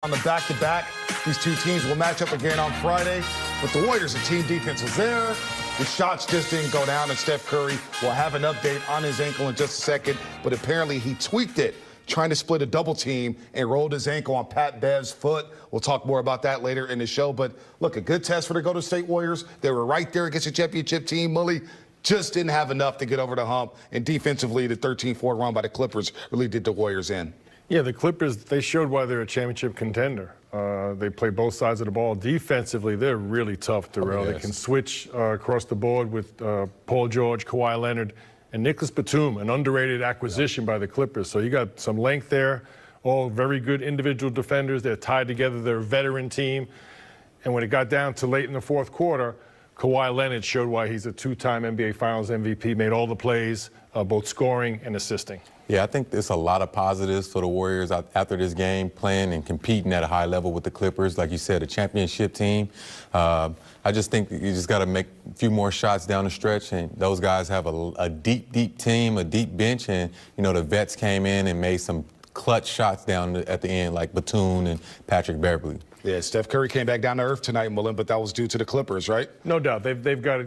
On the back-to-back, these two teams will match up again on Friday. But the Warriors, the team defense was there. The shots just didn't go down, and Steph Curry will have an update on his ankle in just a second. But apparently he tweaked it, trying to split a double team and rolled his ankle on Pat Bev's foot. We'll talk more about that later in the show. But look, a good test for the Golden State Warriors. They were right there against the championship team. Mully just didn't have enough to get over the hump. And defensively, the 13-4 run by the Clippers really did the Warriors in. Yeah, the Clippers, they showed why they're a championship contender. They play both sides of the ball. Defensively, they're really tough, Darrell. They can switch across the board with Paul George, Kawhi Leonard, and Nicholas Batum, an underrated acquisition by the Clippers. So you got some length there, all very good individual defenders. They're tied together. They're a veteran team. And when it got down to late in the fourth quarter, Kawhi Leonard showed why he's a two-time NBA Finals MVP, made all the plays, both scoring and assisting. Yeah, I think there's a lot of positives for the Warriors after this game, playing and competing at a high level with the Clippers. Like you said, a championship team. I just think you just got to make a few more shots down the stretch, and those guys have a deep, deep team, a deep bench, and, you know, the vets came in and made some clutch shots down at the end, like Batum and Patrick Beverley. Yeah, Steph Curry came back down to earth tonight, Mullen, but that was due to the Clippers, right? No doubt. They've got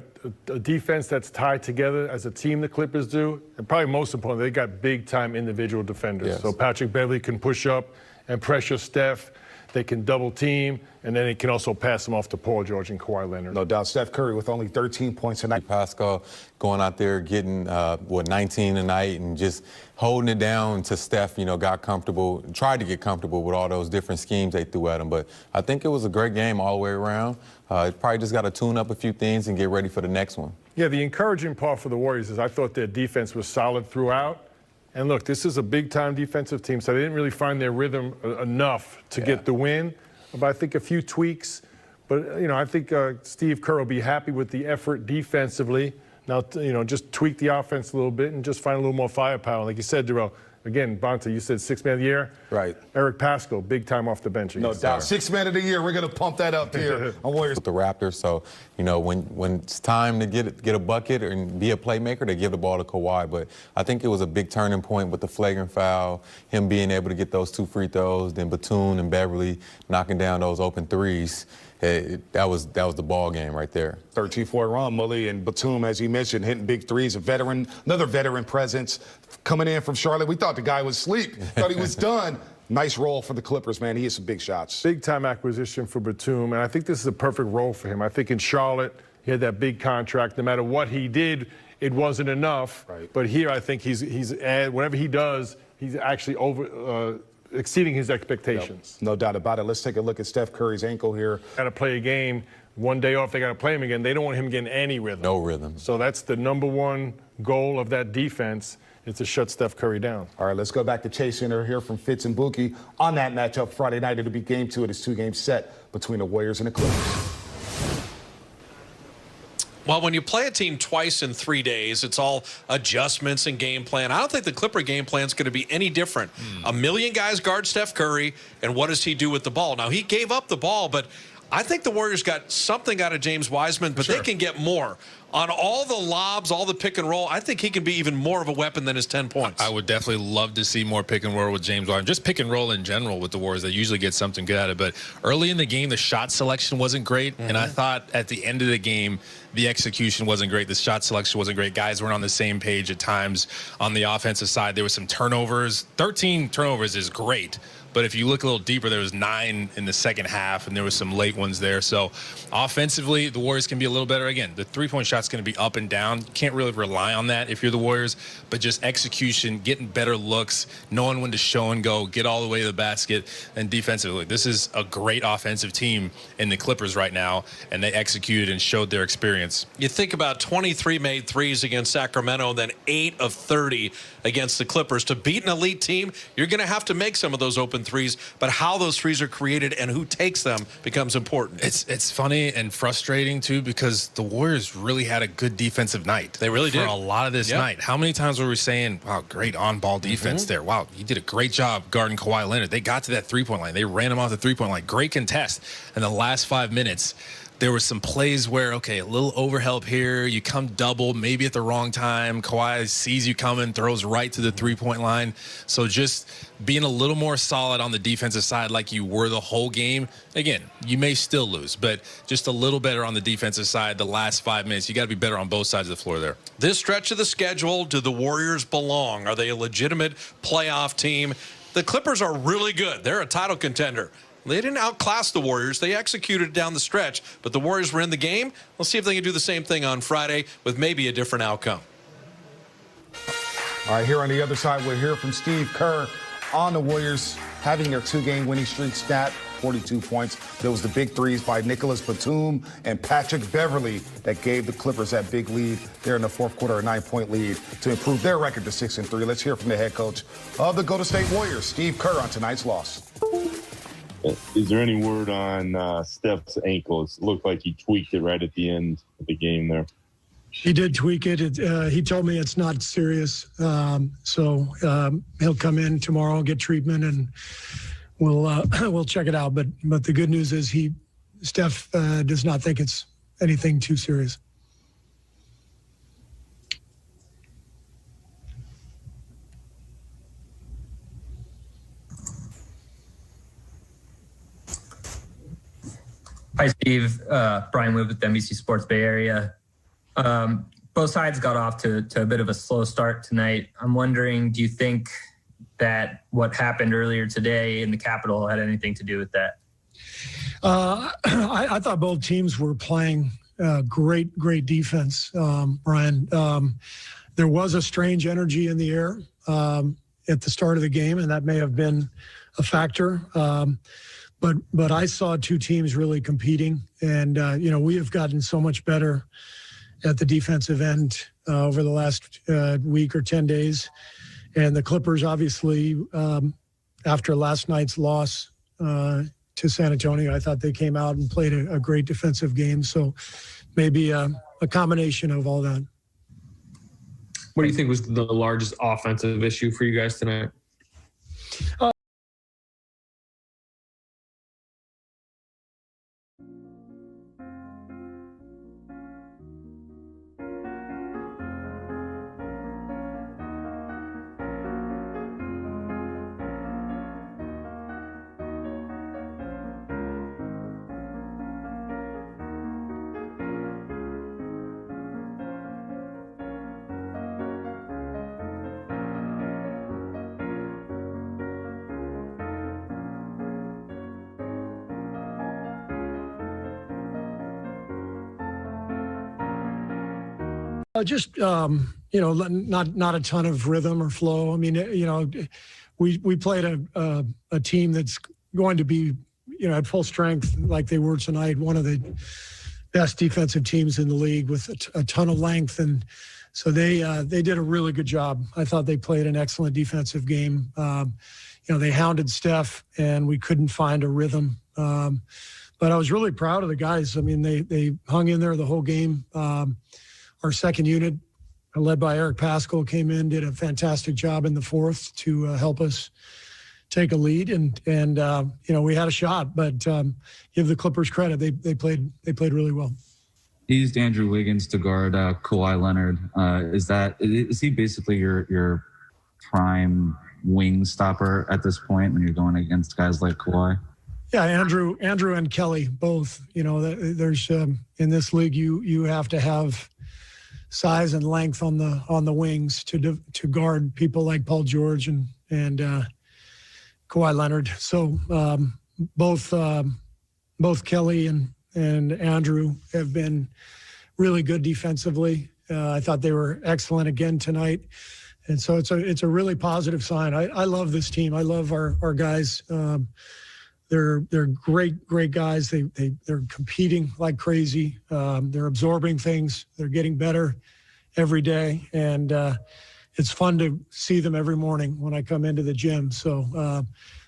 a defense that's tied together as a team, the Clippers do. And probably most importantly, they got big-time individual defenders. Yes. So Patrick Beverley can push up and pressure Steph. They can double team, and then he can also pass them off to Paul George and Kawhi Leonard. No doubt. Steph Curry with only 13 points tonight. Pascal going out there getting, 19 tonight and just holding it down until Steph, you know, got comfortable, tried to get comfortable with all those different schemes they threw at him. But I think it was a great game all the way around. Probably just got to tune up a few things and get ready for the next one. Yeah, the encouraging part for the Warriors is I thought their defense was solid throughout. And look, this is a big-time defensive team, so they didn't really find their rhythm enough to get the win. But I think a few tweaks. But, you know, I think Steve Kerr will be happy with the effort defensively. Now, you know, just tweak the offense a little bit and just find a little more firepower. Like you said, Darrell, again, Bonta, you said sixth man of the year. Right. Eric Pascal, big time off the bench. No doubt. Sixth man of the year. We're going to pump that up here on Warriors. With the Raptors, so, you know, when it's time to get a bucket and be a playmaker, they give the ball to Kawhi. But I think it was a big turning point with the flagrant foul, him being able to get those 2 free throws, then Batum and Beverley knocking down those open threes. That was the ball game right there. 13-4 run, Mully, and Batum, as you mentioned, hitting big threes. A veteran, another veteran presence coming in from Charlotte. We thought the guy was asleep. Thought he was done. Nice role for the Clippers, man. He hit some big shots. Big-time acquisition for Batum, and I think this is a perfect role for him. I think in Charlotte, he had that big contract. No matter what he did, it wasn't enough. Right. But here, I think he's whatever he does, he's actually exceeding his expectations. No doubt about it. Let's take a look at Steph Curry's ankle here. Got to play a game. One day off, they got to play him again. They don't want him getting any rhythm. No rhythm. So that's the #1 goal of that defense, is to shut Steph Curry down. All right, let's go back to Chase Center here from Fitz and Buki on that matchup Friday night. It'll be game 2 of this 2-game set between the Warriors and the Clippers. Well, when you play a team twice in 3 days, it's all adjustments and game plan. I don't think the Clipper game plan is going to be any different. A million guys guard Steph Curry, and what does he do with the ball? Now, he gave up the ball, but I think the Warriors got something out of James Wiseman, but they can get more. On all the lobs, all the pick and roll, I think he can be even more of a weapon than his 10 points. I would definitely love to see more pick and roll with James Wiseman. Just pick and roll in general with the Warriors. They usually get something good out of it. But early in the game, the shot selection wasn't great. And I thought at the end of the game, the execution wasn't great. The shot selection wasn't great. Guys weren't on the same page at times. On the offensive side, there were some turnovers. 13 turnovers is great. But if you look a little deeper, there was 9 in the second half, and there was some late ones there. So offensively, the Warriors can be a little better. Again, the three-point shot's going to be up and down. You can't really rely on that if you're the Warriors. But just execution, getting better looks, knowing when to show and go, get all the way to the basket, and defensively. This is a great offensive team in the Clippers right now, and they executed and showed their experience. You think about 23 made threes against Sacramento, then 8 of 30 against the Clippers. To beat an elite team, you're going to have to make some of those open threes, but how those threes are created and who takes them becomes important. It's funny and frustrating, too, because the Warriors really had a good defensive night. They really did. For a lot of this night. How many times were we saying, wow, great on-ball defense there. Wow, you did a great job guarding Kawhi Leonard. They got to that three-point line. They ran him off the three-point line. Great contest. In the last 5 minutes, there were some plays where, okay, a little overhelp here, you come double, maybe at the wrong time. Kawhi sees you coming, throws right to the three-point line. So just being a little more solid on the defensive side like you were the whole game. Again, you may still lose, but just a little better on the defensive side the last 5 minutes. You got to be better on both sides of the floor there. This stretch of the schedule, do the Warriors belong? Are they a legitimate playoff team? The Clippers are really good. They're a title contender. They didn't outclass the Warriors. They executed down the stretch, but the Warriors were in the game. We'll see if they can do the same thing on Friday with maybe a different outcome. All right, here on the other side, we'll hear from Steve Kerr on the Warriors having their 2-game winning streak snapped, 42 points. There was the big threes by Nicholas Batum and Patrick Beverley that gave the Clippers that big lead there in the fourth quarter, a 9-point lead to improve their record to 6-3. Let's hear from the head coach of the Golden State Warriors, Steve Kerr, on tonight's loss. Is there any word on Steph's ankle? It looked like he tweaked it right at the end of the game there. He did tweak it. He told me it's not serious. So he'll come in tomorrow, get treatment, and we'll check it out. But the good news is Steph does not think it's anything too serious. Hi, Steve. Brian Wood with NBC Sports Bay Area. Both sides got off to a bit of a slow start tonight. I'm wondering, do you think that what happened earlier today in the Capitol had anything to do with that? I thought both teams were playing great defense, Brian. There was a strange energy in the air at the start of the game, and that may have been a factor. But I saw two teams really competing, and we have gotten so much better at the defensive end over the last week or 10 days. And the Clippers, obviously, after last night's loss to San Antonio, I thought they came out and played a great defensive game. So maybe a combination of all that. What do you think was the largest offensive issue for you guys tonight? Just not a ton of rhythm or flow. I mean, we played a team that's going to be at full strength like they were tonight. One of the best defensive teams in the league with a ton of length, and so they did a really good job. I thought they played an excellent defensive game. They hounded Steph, and we couldn't find a rhythm. But I was really proud of the guys. I mean, they hung in there the whole game. Our second unit, led by Eric Paschall, came in, did a fantastic job in the fourth to help us take a lead, and we had a shot. But give the Clippers credit; they played really well. He used Andrew Wiggins to guard Kawhi Leonard. Is he basically your prime wing stopper at this point when you're going against guys like Kawhi? Yeah, Andrew and Kelly both. There's in this league you have to have size and length on the wings to guard people like Paul George and Kawhi Leonard. So both Kelly and Andrew have been really good defensively. I thought they were excellent again tonight, and so it's a really positive sign. I love this team. I love our guys. They're great guys. They're competing like crazy. They're absorbing things. They're getting better every day, and it's fun to see them every morning when I come into the gym. So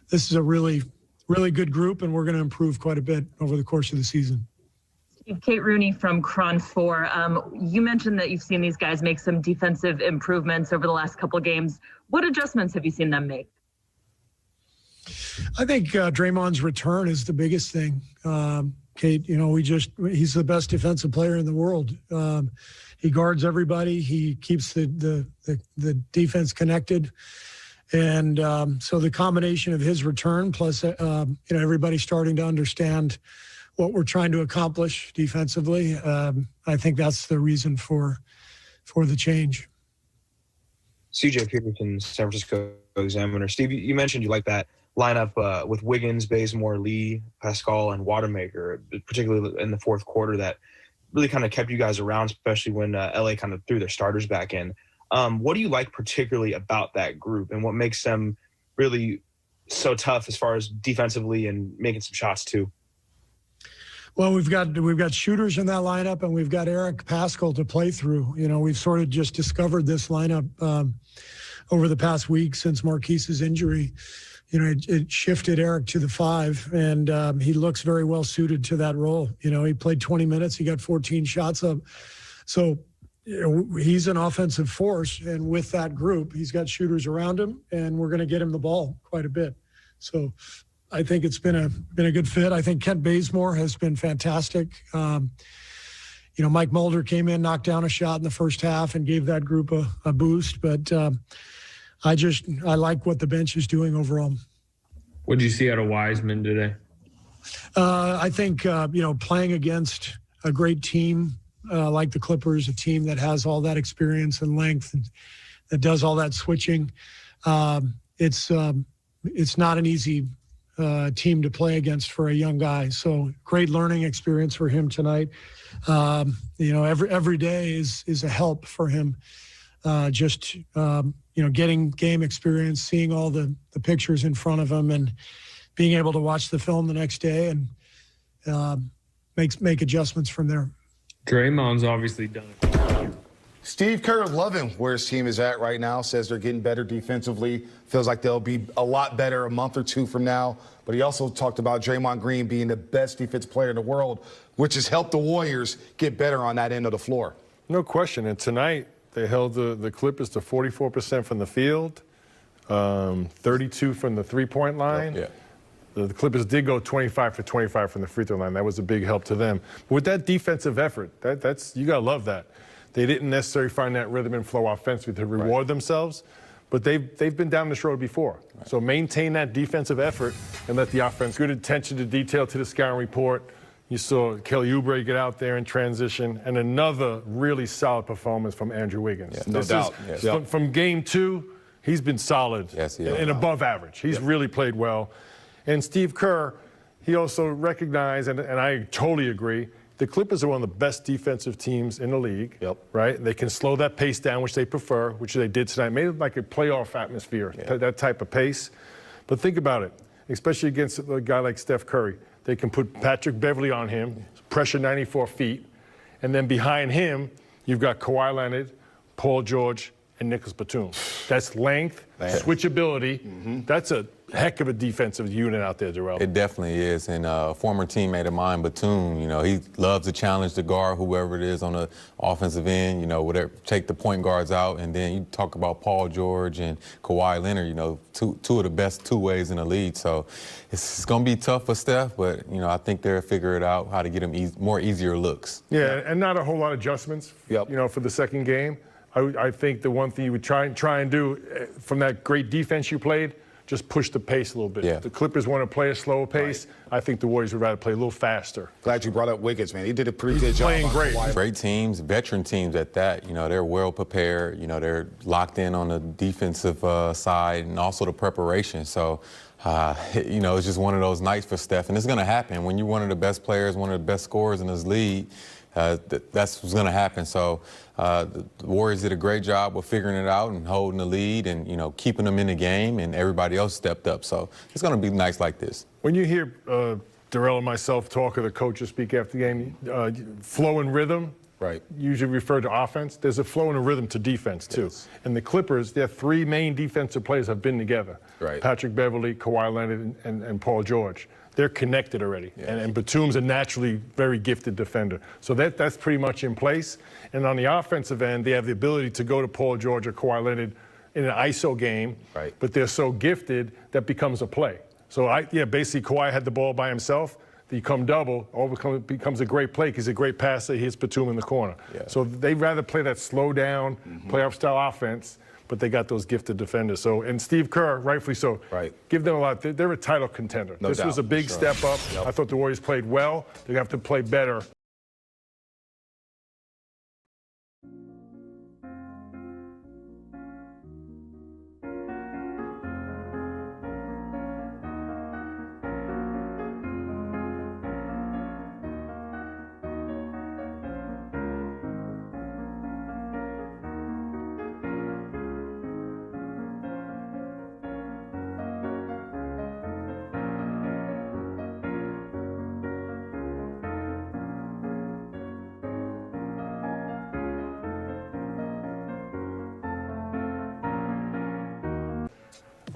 this is a really good group, and we're going to improve quite a bit over the course of the season. Kate Rooney from Cron 4. You mentioned that you've seen these guys make some defensive improvements over the last couple of games. What adjustments have you seen them make? I think Draymond's return is the biggest thing. Kate. He's the best defensive player in the world. He guards everybody. He keeps the defense connected. And so the combination of his return plus, everybody starting to understand what we're trying to accomplish defensively, I think that's the reason for the change. CJ Peterson, San Francisco Examiner. Steve, you mentioned you like that lineup with Wiggins, Bazemore, Lee, Pascal, and Watermaker, particularly in the fourth quarter, that really kind of kept you guys around, especially when LA kind of threw their starters back in. What do you like particularly about that group, and what makes them really so tough as far as defensively and making some shots too? Well, we've got shooters in that lineup, and we've got Eric Pascal to play through. We've sort of just discovered this lineup over the past week since Marquise's injury. It shifted Eric to the 5, and he looks very well suited to that role. He played 20 minutes. He got 14 shots up. So he's an offensive force, and with that group, he's got shooters around him, and we're going to get him the ball quite a bit. So I think it's been a good fit. I think Kent Bazemore has been fantastic. Mike Mulder came in, knocked down a shot in the first half, and gave that group a boost. But I like what the bench is doing overall. What did you see out of Wiseman today? I think playing against a great team like the Clippers, a team that has all that experience and length and that does all that switching, it's not an easy team to play against for a young guy. So great learning experience for him tonight. Every day is a help for him. Getting game experience, seeing all the pictures in front of him, and being able to watch the film the next day and make adjustments from there. Draymond's obviously done it. Steve Kerr loving where his team is at right now, says they're getting better defensively, feels like they'll be a lot better a month or two from now. But he also talked about Draymond Green being the best defensive player in the world, which has helped the Warriors get better on that end of the floor. No question. And tonight, they held the Clippers to 44% from the field, 32 from the three-point line. Yeah. The Clippers did go 25 for 25 from the free throw line. That was a big help to them. But with that defensive effort, that's you got to love that. They didn't necessarily find that rhythm and flow offensively to reward themselves, but they've been down this road before. Right. So maintain that defensive effort and let the offense. Good attention to detail to the scouting report. You saw Kelly Oubre get out there in transition, and another really solid performance from Andrew Wiggins. Yeah, no doubt. Yes. From game 2, he's been solid and above average. He's really played well. And Steve Kerr, he also recognized, and I totally agree, the Clippers are one of the best defensive teams in the league, right? They can slow that pace down, which they prefer, which they did tonight. Made it like a playoff atmosphere, that type of pace. But think about it, especially against a guy like Steph Curry. They can put Patrick Beverly on him, pressure 94 feet, and then behind him, you've got Kawhi Leonard, Paul George, and Nicholas Batum. That's length, switchability. That's a heck of a defensive unit out there, Darrell. It definitely is. And a former teammate of mine, Batum, he loves to challenge the guard, whoever it is on the offensive end, whatever, take the point guards out. And then you talk about Paul George and Kawhi Leonard, two of the best two-ways in the league. So it's going to be tough for Steph, but, I think they'll figure it out how to get him more easier looks. Yeah, and not a whole lot of adjustments, for the second game. I think the one thing you would try and do from that great defense you played, just push the pace a little bit. Yeah. The Clippers want to play a slower pace. Right. I think the Warriors would rather play a little faster. Glad you brought up Wiggins, man. He did a pretty good job. Playing great. Great teams, veteran teams at that. They're well prepared. They're locked in on the defensive side and also the preparation. So, it's just one of those nights for Steph. And it's going to happen. When you're one of the best players, one of the best scorers in this league, that's what's going to happen. So the Warriors did a great job of figuring it out and holding the lead and, keeping them in the game, and everybody else stepped up. So it's going to be nights like this. When you hear Darrell and myself talk, or the coaches speak after the game, flow and rhythm, usually refer to offense. There's a flow and a rhythm to defense, too. Yes. And the Clippers, their 3 main defensive players have been together. Right. Patrick Beverly, Kawhi Leonard, and Paul George. They're connected already. Yes. And Batum's a naturally very gifted defender. So that's pretty much in place. And on the offensive end, they have the ability to go to Paul George or Kawhi Leonard in an ISO game. Right. But they're so gifted that becomes a play. So, basically Kawhi had the ball by himself. you come double, becomes a great play because he's a great passer. He hits Batum in the corner. Yeah. So they'd rather play that slow down, playoff style offense, but they got those gifted defenders. So, and Steve Kerr, rightfully so. Right. Give them a lot. They're a title contender. No this doubt. was a big step up. Yep. I thought the Warriors played well. They have to play better.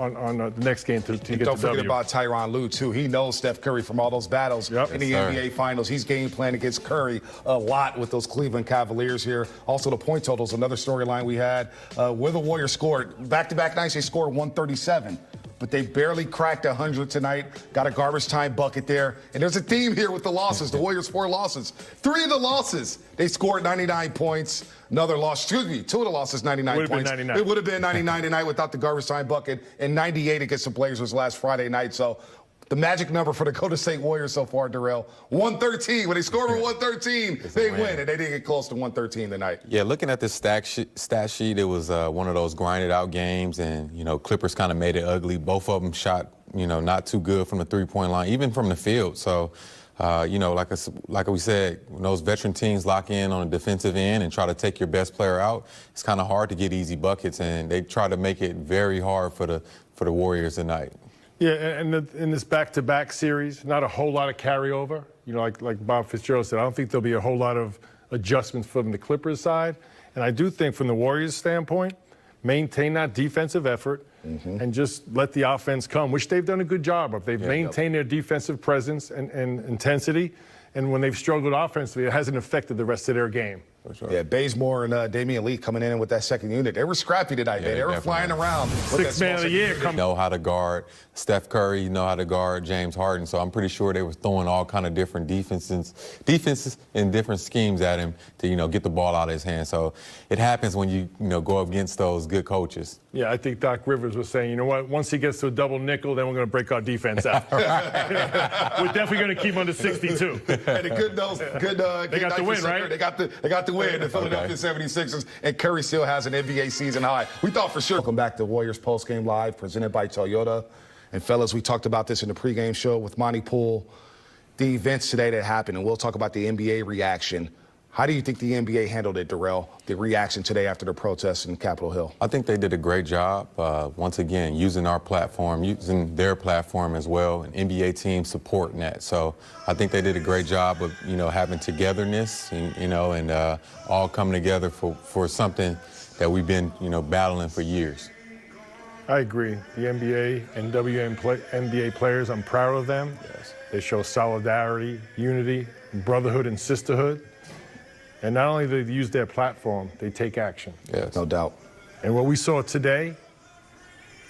On the next game to get the Don't forget W. about Tyronn Lue, too. He knows Steph Curry from all those battles in the NBA Finals. He's game planning against Curry a lot with those Cleveland Cavaliers here. Also, the point totals, another storyline we had. Where the Warriors scored, back-to-back nights, they scored 137. But they barely cracked 100 tonight. Got a garbage time bucket there. And there's a theme here with the losses. The Warriors, 4 losses. 3 of the losses, they scored 99 points. Another loss, 2 of the losses, 99 points. 99. It would have been 99 tonight without the garbage time bucket. And 98 against the Blazers last Friday night. So the magic number for the Golden State Warriors so far, Darrell, 113. When they score over 113, they win. And they didn't get close to 113 tonight. Yeah, looking at this stat sheet, it was one of those grinded out games, and Clippers kind of made it ugly. Both of them shot not too good from the three-point line, even from the field. So like we said, when those veteran teams lock in on the defensive end and try to take your best player out, it's kind of hard to get easy buckets, and they try to make it very hard for the Warriors tonight. Yeah, and in this back-to-back series, not a whole lot of carryover. Like Bob Fitzgerald said, I don't think there'll be a whole lot of adjustments from the Clippers side. And I do think from the Warriors standpoint, maintain that defensive effort and just let the offense come, which they've done a good job of. They've maintained their defensive presence and intensity. And when they've struggled offensively, it hasn't affected the rest of their game. Sure. Yeah, Bazemore and Damian Lee coming in with that second unit. They were scrappy tonight, man. They were flying around. Sixth man of the year. Know how to guard Steph Curry, know how to guard James Harden. So I'm pretty sure they were throwing all kind of different defenses and different schemes at him to, get the ball out of his hand. So it happens when you, go up against those good coaches. Yeah, I think Doc Rivers was saying, you know what, once he gets to a double nickel, then we're going to break our defense out. We're definitely going to keep him under 62. And the they got the win, right? They got the win. The Philadelphia 76ers, and Curry still has an NBA season high. We thought for sure. Welcome back to Warriors Postgame Live, presented by Toyota. And fellas, we talked about this in the pregame show with Monty Poole. The events today that happened, and we'll talk about the NBA reaction. How do you think the NBA handled it, Darrell, the reaction today after the protests in Capitol Hill? I think they did a great job, once again, using our platform, using their platform as well, and NBA teams supporting that. So I think they did a great job of, having togetherness and, all coming together for something that we've been, battling for years. I agree. The NBA and WNBA players, I'm proud of them. Yes. They show solidarity, unity, brotherhood, and sisterhood. And not only do they use their platform, they take action. Yes. No doubt. And what we saw today,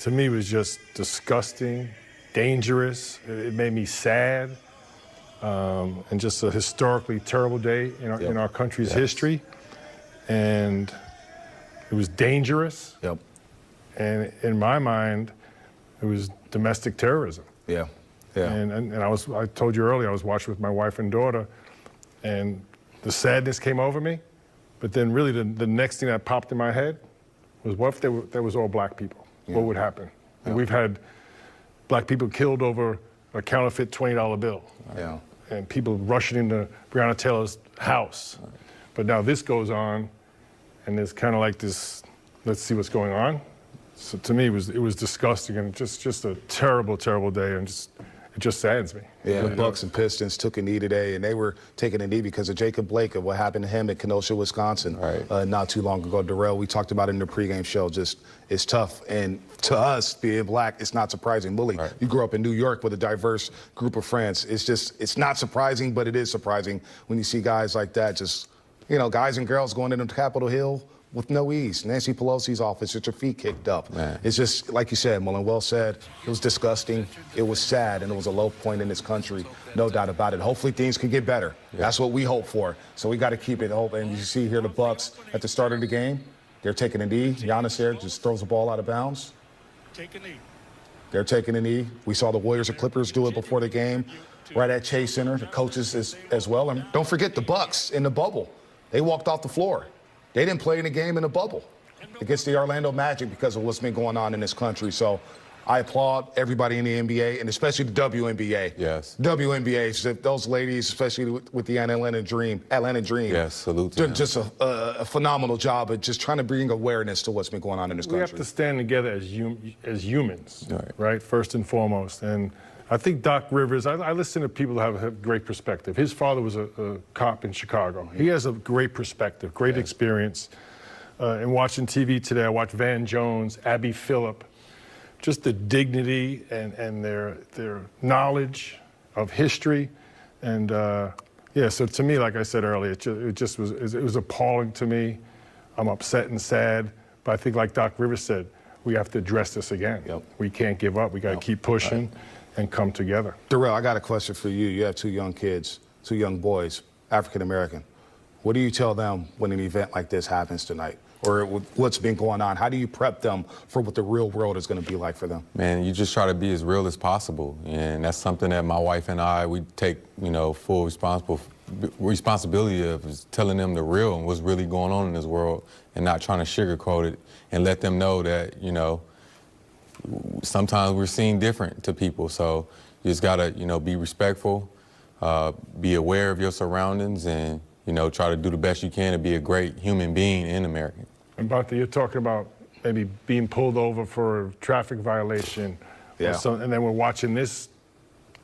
to me, was just disgusting, dangerous. It made me sad, and just a historically terrible day in our country's history. And it was dangerous. Yep. And in my mind, it was domestic terrorism. Yeah. Yeah. And I told you earlier, I was watching with my wife and daughter, and the sadness came over me. But then really the next thing that popped in my head was, what if there was all black people? Yeah. What would happen? And we've had black people killed over a counterfeit $20 bill. Yeah. And people rushing into Breonna Taylor's house. Right. But now this goes on, and there's kind of like this, let's see what's going on. So to me, it was disgusting, and just a terrible, terrible day, and it just saddens me. Yeah, the Bucks and Pistons took a knee today, and they were taking a knee because of Jacob Blake, of what happened to him in Kenosha, Wisconsin, not too long ago. Darrell, we talked about it in the pregame show. Just, it's tough, and to us, being black, it's not surprising. Willie, you grew up in New York with a diverse group of friends. It's not surprising, but it is surprising when you see guys like that, just, guys and girls going into Capitol Hill, with no ease. Nancy Pelosi's office, get your feet kicked up. Man. It's just, like you said, Mullen well said, it was disgusting, it was sad, and it was a low point in this country, no doubt about it. Hopefully things can get better. Yeah. That's what we hope for. So we got to keep it open. And you see here the Bucks at the start of the game, they're taking a knee. Giannis there just throws the ball out of bounds. Take a knee. They're taking a knee. We saw the Warriors and Clippers do it before the game, right at Chase Center, the coaches as well. And don't forget the Bucks in the bubble. They walked off the floor. They didn't play in a game in the bubble against the Orlando Magic because of what's been going on in this country. So I applaud everybody in the NBA, and especially the WNBA. Yes. WNBA, those ladies, especially with the Atlanta Dream. Yes, salute to doing them. just a phenomenal job of just trying to bring awareness to what's been going on in this country. We have to stand together as humans, right? First and foremost. And I think Doc Rivers, I listen to people who have a great perspective. His father was a cop in Chicago. He has a great perspective, great experience. And watching TV today, I watched Van Jones, Abby Phillip, just the dignity and their knowledge of history. And yeah, so to me, like I said earlier, it was appalling to me. I'm upset and sad. But I think like Doc Rivers said, we have to address this again. Yep. We can't give up. We got to keep pushing and come together. Darrell, I got a question for you. You have two young kids, two young boys, African-American. What do you tell them when an event like this happens tonight? Or what's been going on? How do you prep them for what the real world is going to be like for them? Man, you just try to be as real as possible. And that's something that my wife and I, we take, full responsibility of, is telling them the real and what's really going on in this world and not trying to sugarcoat it and let them know that, sometimes we're seen different to people. So you just got to, be respectful, be aware of your surroundings, and, try to do the best you can to be a great human being in America. And Bartha, you're talking about maybe being pulled over for a traffic violation. Yeah. And then we're watching this,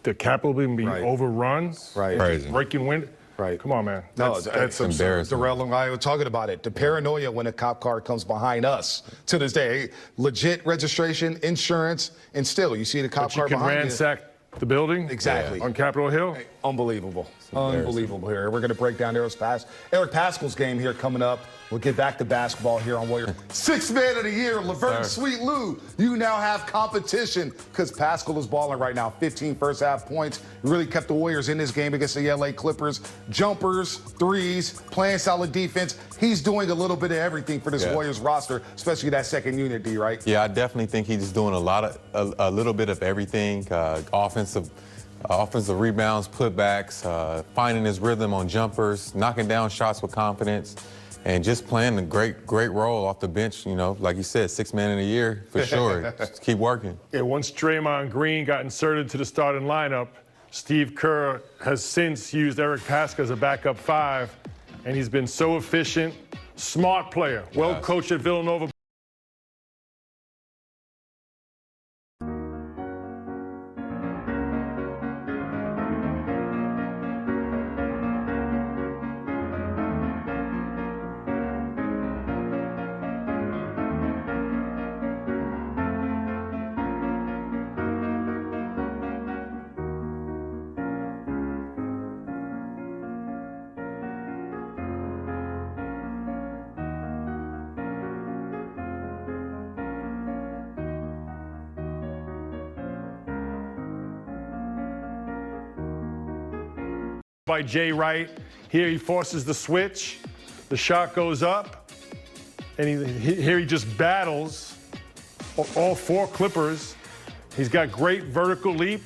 the Capitol being overrun. Right. Crazy. Breaking wind. Right. Come on, man. That's embarrassing. Darrell and I were talking about it. The paranoia when a cop car comes behind us to this day. Legit registration, insurance, and still, you see the cop car behind you. You can ransack the building. Exactly. On Capitol Hill. Unbelievable. Unbelievable here. We're going to break down Eric Pascal's game here coming up. We'll get back to basketball here on Warrior. Sixth man of the year, Laverne Sweet Lou. You now have competition because Pascal is balling right now. 15 first half points. He really kept the Warriors in this game against the LA Clippers. Jumpers, threes, playing solid defense. He's doing a little bit of everything for this Warriors roster, especially that second unit, D, right? Yeah, I definitely think he's doing a little bit of everything. Offensive rebounds, putbacks, finding his rhythm on jumpers, knocking down shots with confidence, and just playing a great role off the bench. Like you said, sixth man of the year for sure. Just keep working. Yeah, once Draymond Green got inserted to the starting lineup, Steve Kerr has since used Eric Pascal as a backup five, and he's been so efficient, smart player, well coached at Villanova. By Jay Wright. Here he forces the switch. The shot goes up. And here he just battles all four Clippers. He's got great vertical leap,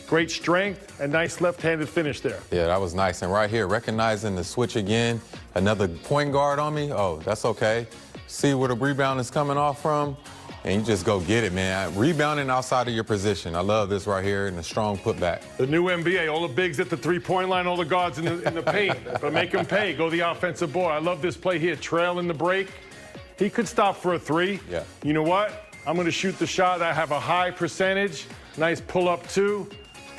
great strength, and nice left-handed finish there. Yeah, that was nice. And right here, recognizing the switch again, another point guard on me. Oh, that's okay. See where the rebound is coming off from, and you just go get it, man. Rebounding outside of your position. I love this right here, and a strong putback. The new NBA, all the bigs at the three-point line, all the guards in the paint. But make them pay. Go the offensive board. I love this play here, trailing the break. He could stop for a three. Yeah. You know what? I'm going to shoot the shot. I have a high percentage. Nice pull-up, too.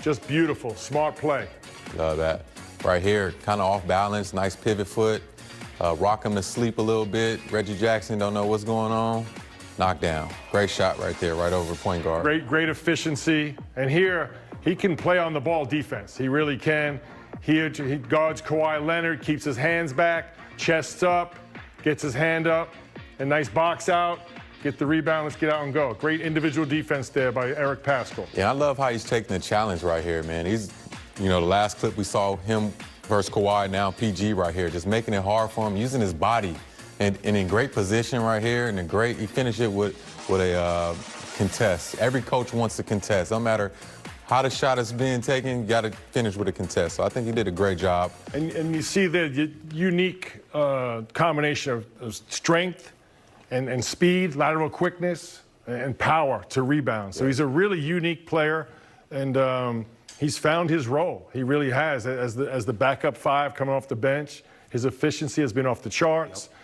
Just beautiful. Smart play. Love that. Right here, kind of off balance, nice pivot foot. Rock him to sleep a little bit. Reggie Jackson don't know what's going on. Knockdown. Great shot right there, right over point guard. Great efficiency. And here, he can play on the ball defense. He really can. Here, he guards Kawhi Leonard, keeps his hands back, chests up, gets his hand up, a nice box out, get the rebound, let's get out and go. Great individual defense there by Eric Paschall. Yeah, I love how he's taking the challenge right here, man. He's, you know, the last clip we saw him versus Kawhi, now PG right here, just making it hard for him, using his body and in great position right here, and he finished it with a contest. Every coach wants to contest. No matter how the shot is being taken, you got to finish with a contest. So I think he did a great job. And you see the unique combination of strength and speed, lateral quickness, and power to rebound. So he's a really unique player, and he's found his role. He really has. As the backup five coming off the bench, his efficiency has been off the charts. Yep.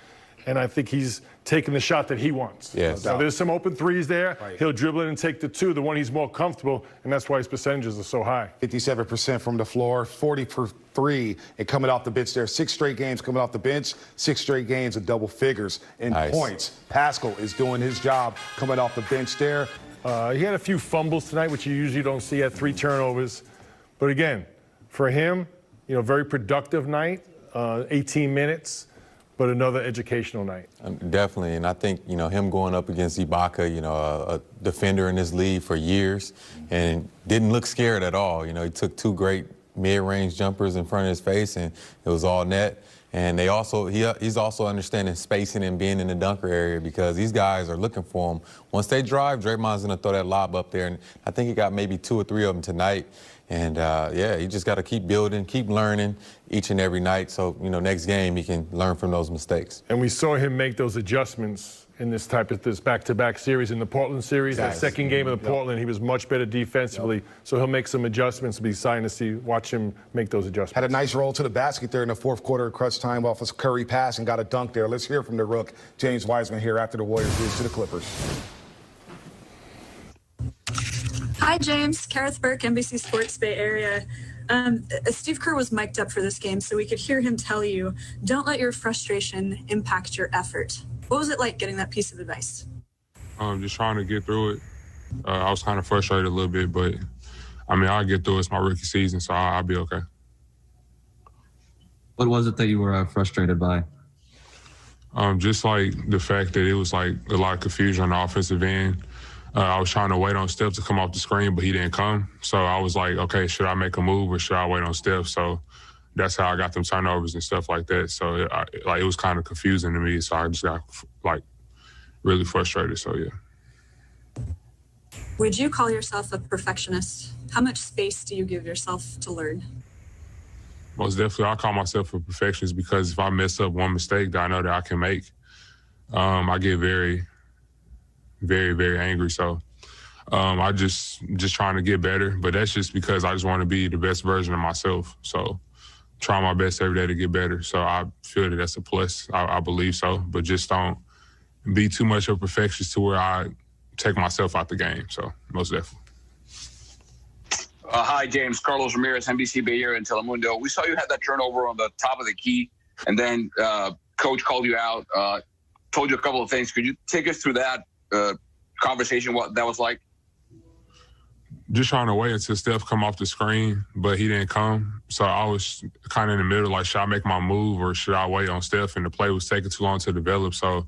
And I think he's taking the shot that he wants. Yes. So there's some open threes there. Right. He'll dribble in and take the two, the one he's more comfortable, and that's why his percentages are so high. 57% from the floor, 40 for three, and coming off the bench there. 6 straight games coming off the bench, 6 straight games of double figures in points. Paschall is doing his job coming off the bench there. He had a few fumbles tonight, which you usually don't see at 3 turnovers. But again, for him, you know, very productive night, 18 minutes. But another educational night. Definitely, and I think, you know, him going up against Ibaka, you know, a defender in this league for years, and didn't look scared at all. You know, he took 2 great mid-range jumpers in front of his face, and it was all net. And he's also understanding spacing and being in the dunker area, because these guys are looking for him. Once they drive, Draymond's going to throw that lob up there, and I think he got maybe 2 or 3 of them tonight. And, yeah, you just got to keep building, keep learning each and every night, so, you know, next game he can learn from those mistakes. And we saw him make those adjustments in this back-to-back series, in the Portland series. That second game of the Portland, he was much better defensively. So he'll make some adjustments. It'll be exciting to watch him make those adjustments. Had a nice roll to the basket there in the fourth quarter, crunch time off his Curry pass, and got a dunk there. Let's hear from the rook, James Wiseman, here after the Warriors lose to the Clippers. Hi, James. Kareth Burke, NBC Sports Bay Area. Steve Kerr was mic'd up for this game, so we could hear him tell you, don't let your frustration impact your effort. What was it like getting that piece of advice? Just trying to get through it. I was kind of frustrated a little bit, but, I mean, I'll get through it. It's my rookie season, so I'll be okay. What was it that you were frustrated by? Just, like, the fact that it was, like, a lot of confusion on the offensive end. I was trying to wait on Steph to come off the screen, but he didn't come. So I was like, okay, should I make a move or should I wait on Steph? So that's how I got them turnovers and stuff like that. So it was kind of confusing to me. So I just got like really frustrated. So yeah. Would you call yourself a perfectionist? How much space do you give yourself to learn? Most definitely, I call myself a perfectionist because if I mess up one mistake that I know that I can make, I get very, very angry. So I just trying to get better, but that's just because I just want to be the best version of myself. So try my best every day to get better. So I feel that that's a plus. I believe so, but just don't be too much of a perfectionist to where I take myself out the game. So most definitely. Hi, James. Carlos Ramirez, NBC Bay Area and Telemundo. We saw you had that turnover on the top of the key, and then coach called you out, told you a couple of things. Could you take us through that conversation, what that was like? Just trying to wait until Steph come off the screen, but he didn't come. So I was kind of in the middle, like, should I make my move or should I wait on Steph? And the play was taking too long to develop. So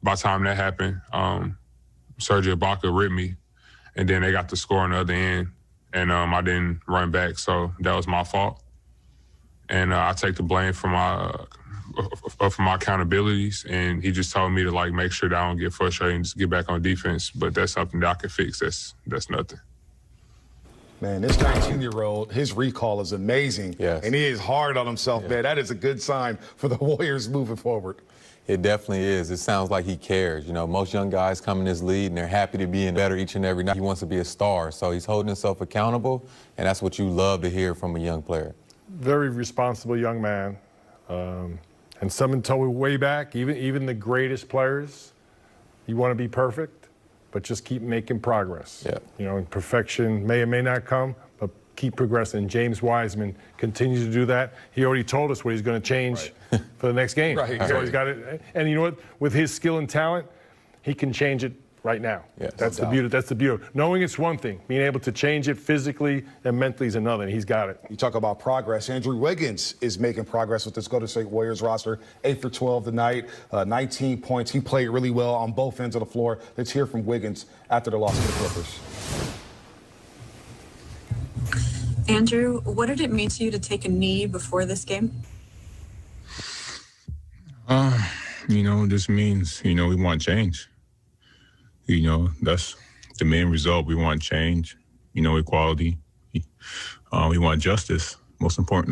by the time that happened, Serge Ibaka ripped me, and then they got the score on the other end, and I didn't run back. So that was my fault. And I take the blame for my accountabilities, and he just told me to, like, make sure that I don't get frustrated and just get back on defense. But that's something that I can fix. That's nothing. Man, this 19-year-old, his recall is amazing. Yes. And he is hard on himself, man. That is a good sign for the Warriors moving forward. It definitely is. It sounds like he cares. You know, most young guys come in this league and they're happy to be in better each and every night. He wants to be a star, so he's holding himself accountable, and that's what you love to hear from a young player. Very responsible young man. And someone told me way back, even the greatest players, you want to be perfect, but just keep making progress. Yeah. You know, and perfection may or may not come, but keep progressing. James Wiseman continues to do that. He already told us what he's going to change for the next game. Right. So he's got it. And you know what? With his skill and talent, he can change it right now. Yeah, that's no the beauty. That's the beauty. Knowing it's one thing, being able to change it physically and mentally is another, and he's got it. You talk about progress. Andrew Wiggins is making progress with this Golden State Warriors roster. 8 for 12 tonight, 19 points. He played really well on both ends of the floor. Let's hear from Wiggins after the loss to the Clippers. Andrew, what did it mean to you to take a knee before this game? This means, we want change. That's the main result. We want change, equality. We want justice, most important.